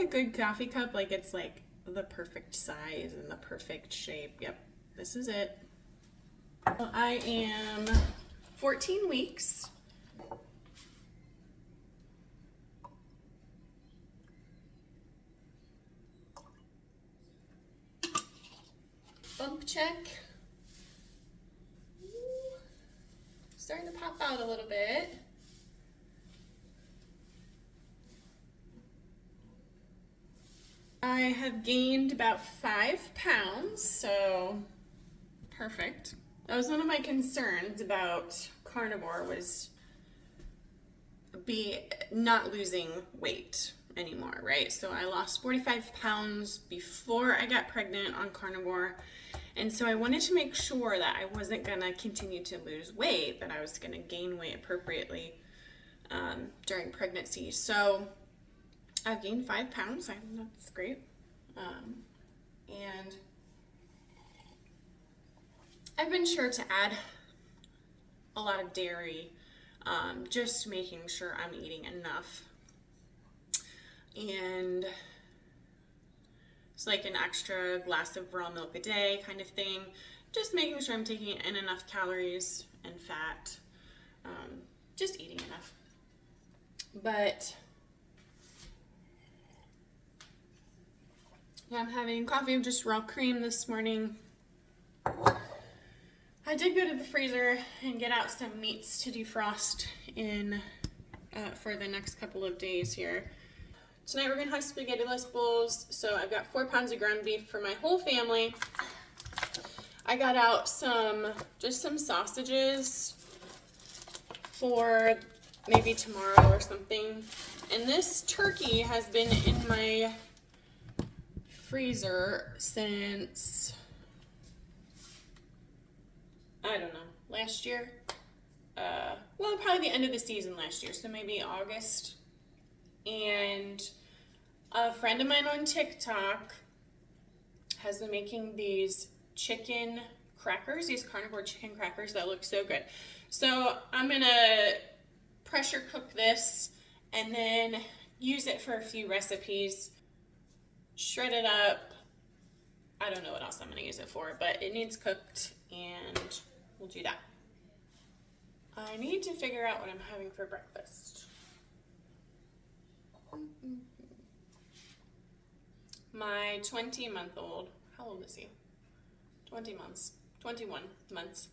a good coffee cup, like it's like the perfect size and the perfect shape. Yep, this is it. Well, I am 14 weeks. Bump check. Ooh, starting to pop out a little bit. I have gained about 5 pounds, so perfect. That was one of my concerns about carnivore, was not losing weight anymore, right? So I lost 45 pounds before I got pregnant on carnivore. And so I wanted to make sure that I wasn't gonna continue to lose weight, that I was gonna gain weight appropriately during pregnancy. So I've gained 5 pounds. I think that's great. And I've been sure to add a lot of dairy, just making sure I'm eating enough. And it's like an extra glass of raw milk a day kind of thing. Just making sure I'm taking in enough calories and fat. Just eating enough. But yeah, I'm having coffee with just raw cream this morning. I did go to the freezer and get out some meats to defrost for the next couple of days here. Tonight we're gonna have spaghetti-less bowls. So I've got 4 pounds of ground beef for my whole family. I got out just some sausages for maybe tomorrow or something. And this turkey has been in my freezer since, I don't know, last year. Well, probably the end of the season last year, so maybe August. And a friend of mine on TikTok has been making these chicken crackers, these carnivore chicken crackers that look so good. So I'm gonna pressure cook this and then use it for a few recipes, shred it up. I don't know what else I'm gonna use it for, but it needs cooked and we'll do that. I need to figure out what I'm having for breakfast. My 20-month-old, how old is he? 21 months.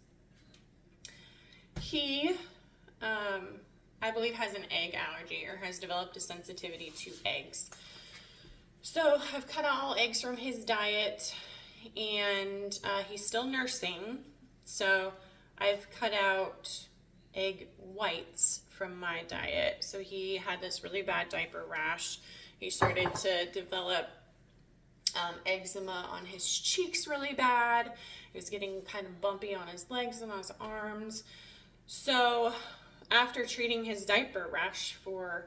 He, I believe, has an egg allergy or has developed a sensitivity to eggs. So I've cut out all eggs from his diet, and he's still nursing. So I've cut out egg whites from my diet. So he had this really bad diaper rash. He started to develop eczema on his cheeks really bad. He was getting kind of bumpy on his legs and on his arms. So after treating his diaper rash for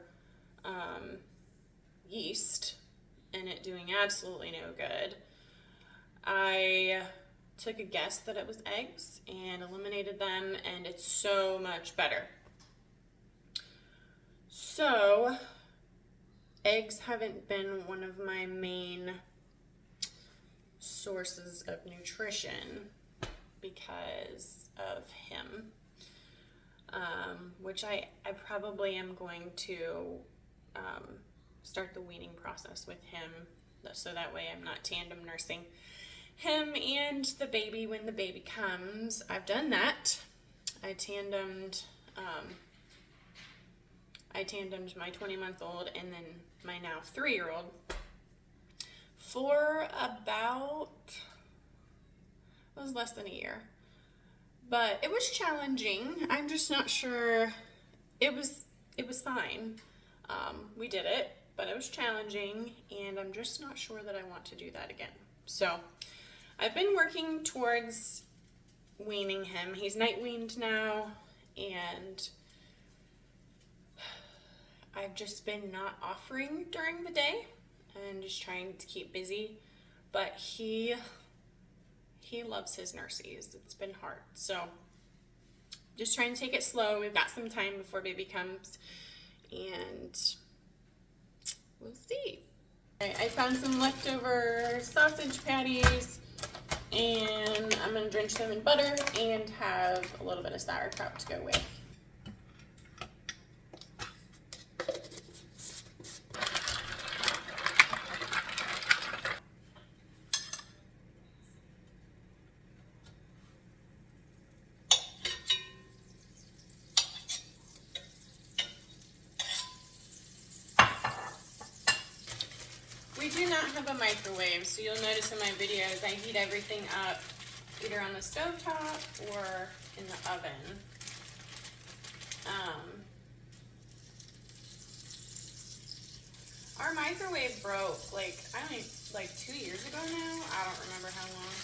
yeast and it doing absolutely no good, I took a guess that it was eggs and eliminated them, and it's so much better. So eggs haven't been one of my main sources of nutrition because of him, which I probably am going to start the weaning process with him, so that way I'm not tandem nursing him and the baby when the baby comes. I've done that. I tandemed my 20-month-old and then my now 3-year-old for about, it was less than a year, but it was challenging. I'm just not sure. It was fine. We did it, but it was challenging, and I'm just not sure that I want to do that again. So I've been working towards weaning him. He's night weaned now, and I've just been not offering during the day and just trying to keep busy, but he loves his nursies. It's been hard, so just trying to take it slow. We've got some time before baby comes, and we'll see. I found some leftover sausage patties, and I'm gonna drench them in butter and have a little bit of sauerkraut to go with. We do not have a microwave, so you'll notice in my videos I heat everything up either on the stovetop or in the oven. Our microwave broke like 2 years ago now. I don't remember how long.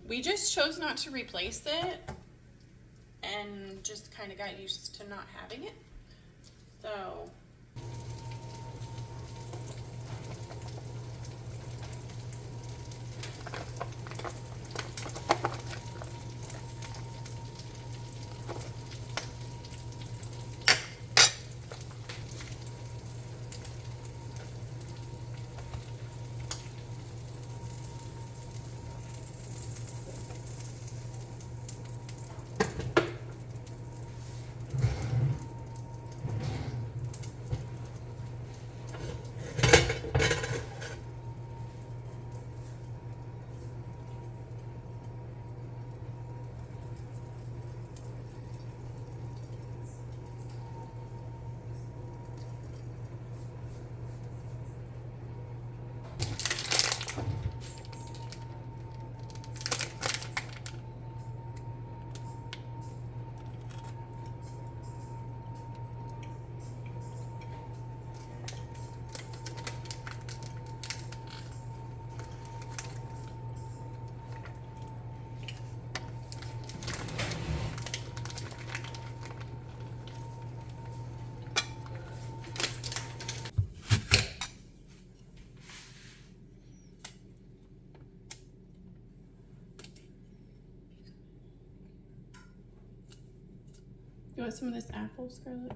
We just chose not to replace it and just kind of got used to not having it. So you want some of this apple, Scarlett?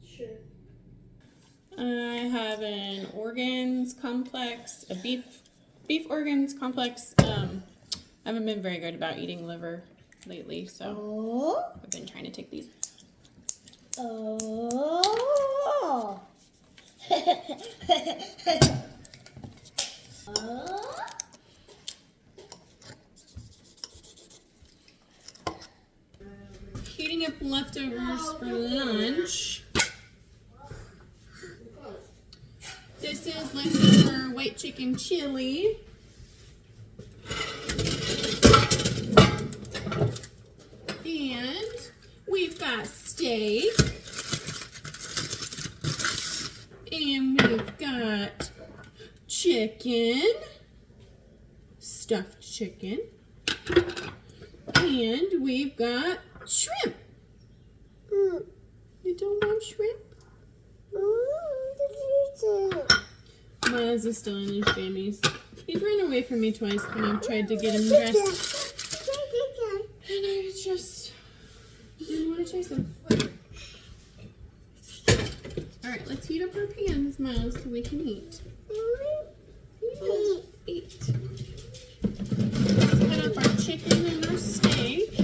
Sure. I have an organs complex, a beef organs complex. I haven't been very good about eating liver lately, so I've been trying to take these. Oh. Heating up leftovers for lunch. This is leftover white chicken chili. And we've got steak. And we've got chicken, stuffed chicken. And we've got shrimp. You don't want shrimp? Miles is still in his jammies. He's run away from me twice when I've tried to get him dressed. And I just didn't want to chase him. Alright, let's heat up our pans, Miles, so we can eat. Eat. Let's cut up our chicken and our steak.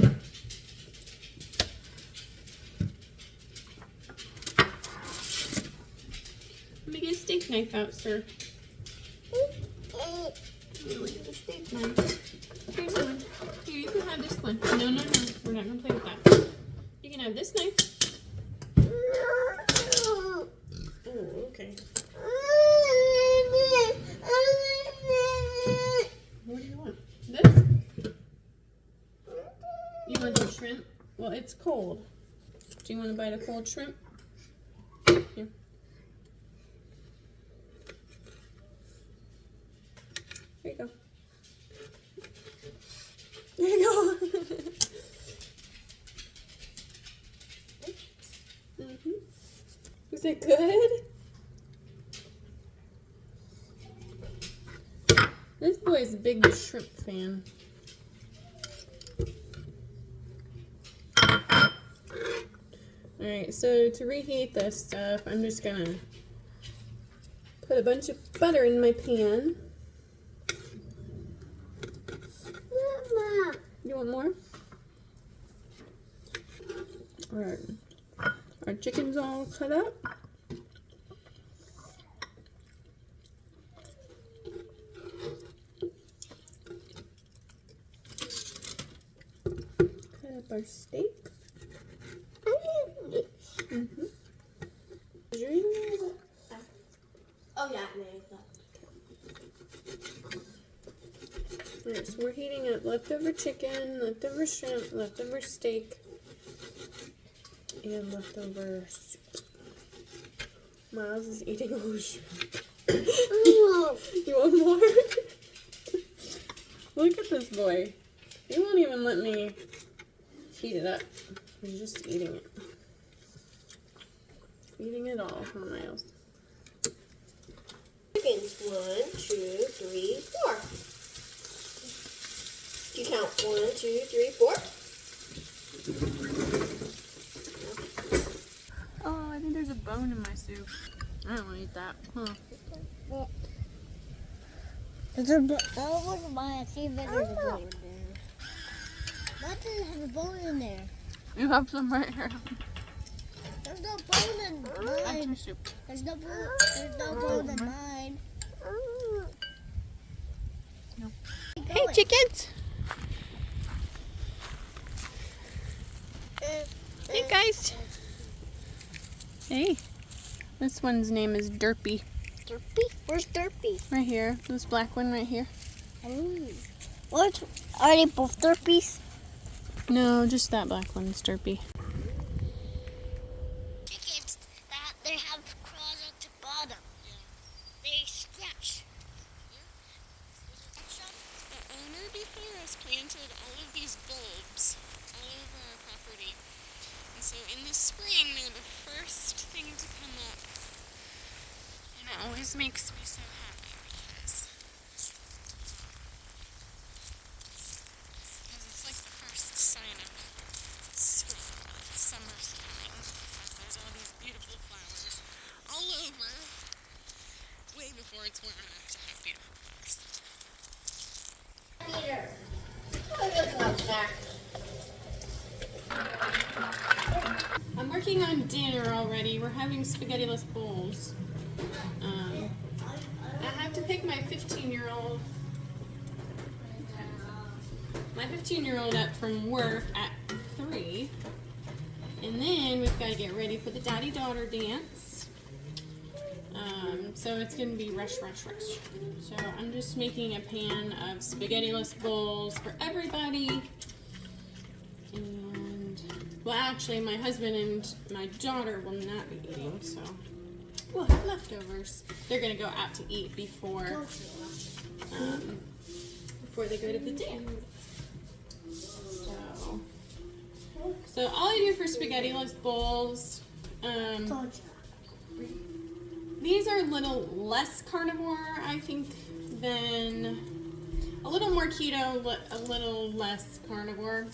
Let me get a steak knife out, sir. Look at the steak knife. Here's one. Here, you can have this one. No, no, no. We're not going to play with that. You can have this knife. Oh, okay. What do you want? This? You want the shrimp? Well, it's cold. Do you want to bite a cold shrimp? Here. There you go. There you go. Was it good? This boy's a big shrimp fan. Alright, so to reheat this stuff, I'm just gonna Put a bunch of butter in my pan. Mama. You want more? Alright. Our chicken's all cut up. Cut up our steak. Mm-hmm. Oh yeah, Alright, so we're heating up leftover chicken, leftover shrimp, leftover steak, and leftover soup. Miles is eating all the shrimp. You want more? Look at this boy. He won't even let me heat it up. He's just eating it. Eating it all, huh, Miles? Chickens. 1, 2, 3, 4. Do you count 1, 2, 3, 4? Oh, I think there's a bone in my soup. I don't want to eat that. Huh. There's a I want to buy a see if there's a bone in there. Why does it have a bone in there? You have some right here. There's no bone in That's mine. your soup. There's no bone in mine. No. Hey, chickens! Hey, guys! Hey. This one's name is Derpy. Derpy? Where's Derpy? Right here. This black one right here. Ooh. What? Are they both Derpies? No, just that black one's Derpy. Chickens that they have claws at the bottom. They scratch. The owner before us planted all of these bulbs all over our property. And so in the spring, they're the first thing to come up. And it always makes me so happy because it's like the first sign of spring, summer's coming. There's all these beautiful flowers all over, way before it's warm enough to have beautiful flowers. Peter. Oh, look what's back. I'm working on dinner already. We're having spaghetti-less bowls. I have to pick my 15-year-old up from work at 3. And then we've got to get ready for the daddy-daughter dance. So it's going to be rush. So I'm just making a pan of spaghetti-less bowls for everybody. And, well, actually, my husband and my daughter will not be eating, so we'll have leftovers. They're going to go out to eat before they go to the dance. So all I do for spaghetti-less bowls, these are a little less carnivore, I think, than a little more keto, but a little less carnivore.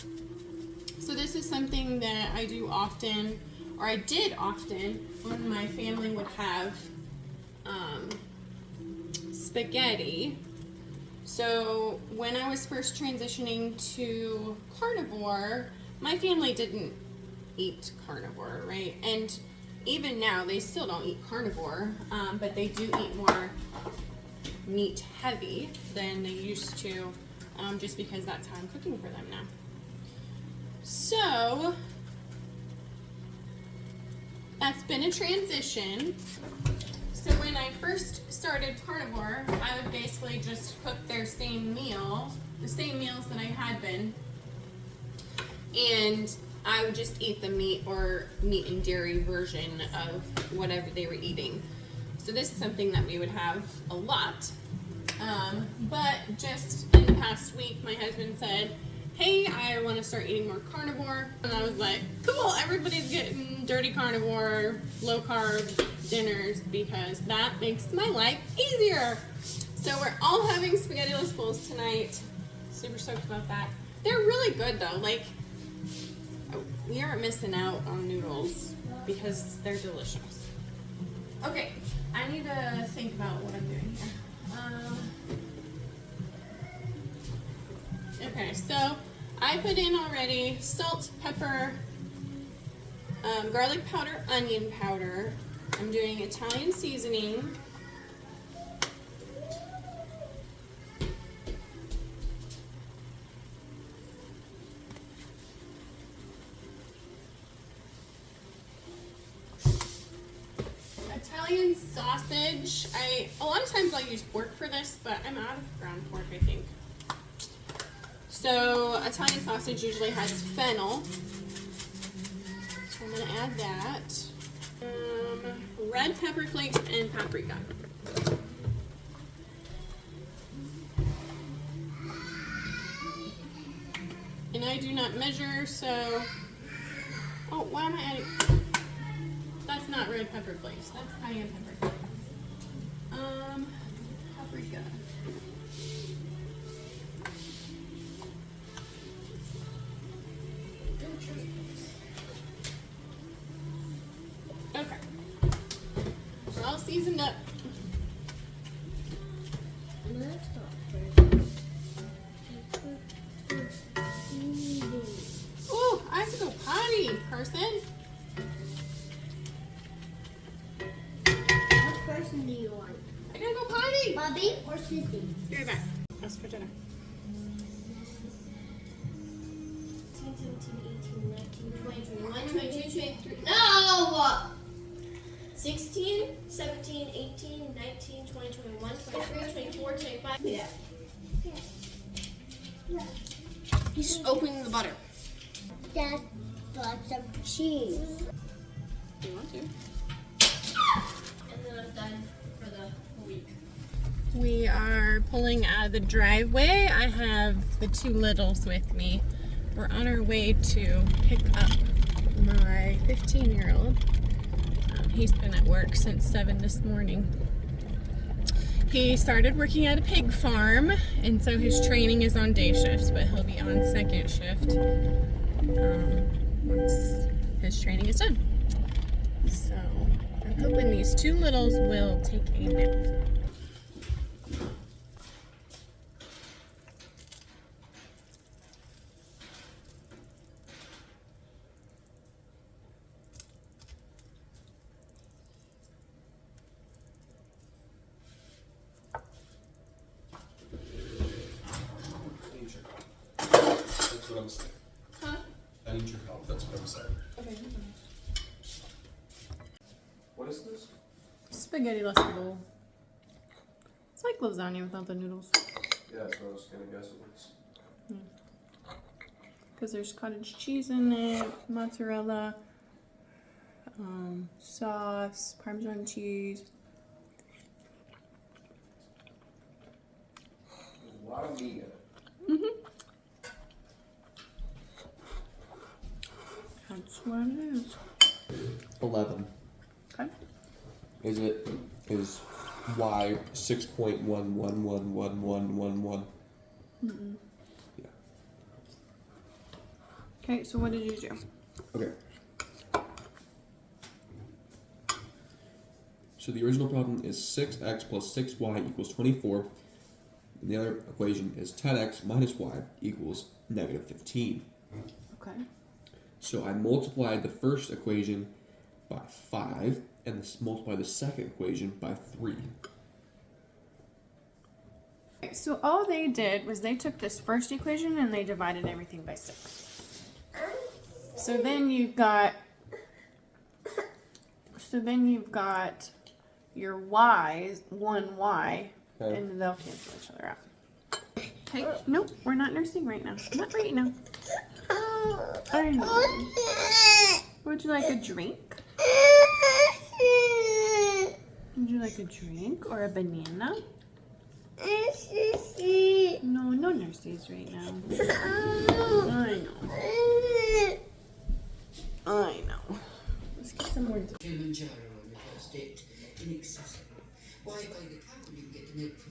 So this is something that I do often, or I did often, when my family would have spaghetti. So when I was first transitioning to carnivore, my family didn't eat carnivore, right? And even now, they still don't eat carnivore, but they do eat more meat heavy than they used to, just because that's how I'm cooking for them now. So that's been a transition. So when I first started carnivore, I would basically just cook their same meal, the same meals that I had been, and I would just eat the meat or meat and dairy version of whatever they were eating. So this is something that we would have a lot. But just in the past week, my husband said, hey, I want to start eating more carnivore. And I was like, cool, everybody's getting dirty carnivore, low carb dinners because that makes my life easier. So we're all having spaghetti-less bowls tonight. Super stoked about that. They're really good though. Like, we aren't missing out on noodles because they're delicious. Okay, I need to think about what I'm doing here. Okay, so I put in already salt, pepper, garlic powder, onion powder. I'm doing Italian seasoning. Italian sausage. A lot of times I'll use pork for this, but I'm out of ground pork, I think. So Italian sausage usually has fennel. So I'm gonna add that. Red pepper flakes and paprika. And I do not measure, so. Oh, why am I adding? That's not red pepper flakes. That's cayenne pepper. Paprika. Okay. We're all seasoned up. Ooh, I have to go potty, person. What person do you want? I gotta go potty. Bobby or Susie? Be right back. That's for dinner. 16, 17, 18, 19, 20, 21, 22, 23. No! 16, 17, 18, 19, 20, 21, 23, 24, 25. Yeah. He's opening the butter. That's lots of cheese. You want to? And then I'm done for the week. We are pulling out of the driveway. I have the two littles with me. We're on our way to pick up my 15-year-old. He's been at work since 7 this morning. He started working at a pig farm, and so his training is on day shifts, but he'll be on second shift once his training is done. So I'm hoping these two littles will take a nap. That's what I'm saying. Huh? I need your help. That's what I'm saying. Okay. What is this? Spaghetti bowl. It's like lasagna without the noodles. Yeah, that's what I was gonna guess it was. Because there's cottage cheese in it, mozzarella, sauce, Parmesan cheese. There's a lot of meat in it. That's what it is. 11. Okay. Is Y 6.111111? Yeah. Okay, so what did you do? Okay. So the original problem is 6x plus 6y equals 24. And the other equation is 10x minus y equals negative 15. Okay. So I multiplied the first equation by 5 and multiplied the second equation by 3. Okay, so all they did was they took this first equation and they divided everything by 6. So then you've got your y's, 1y, Okay. and they'll cancel each other out. Okay, nope, we're not nursing right now. Not right now. I know. Would you like a drink? Would you like a drink or a banana? No, no nurses right now. I know. I know. Let's get some more. Kilimanjaro on the first date, inaccessible. Why, by the camel you get the milk for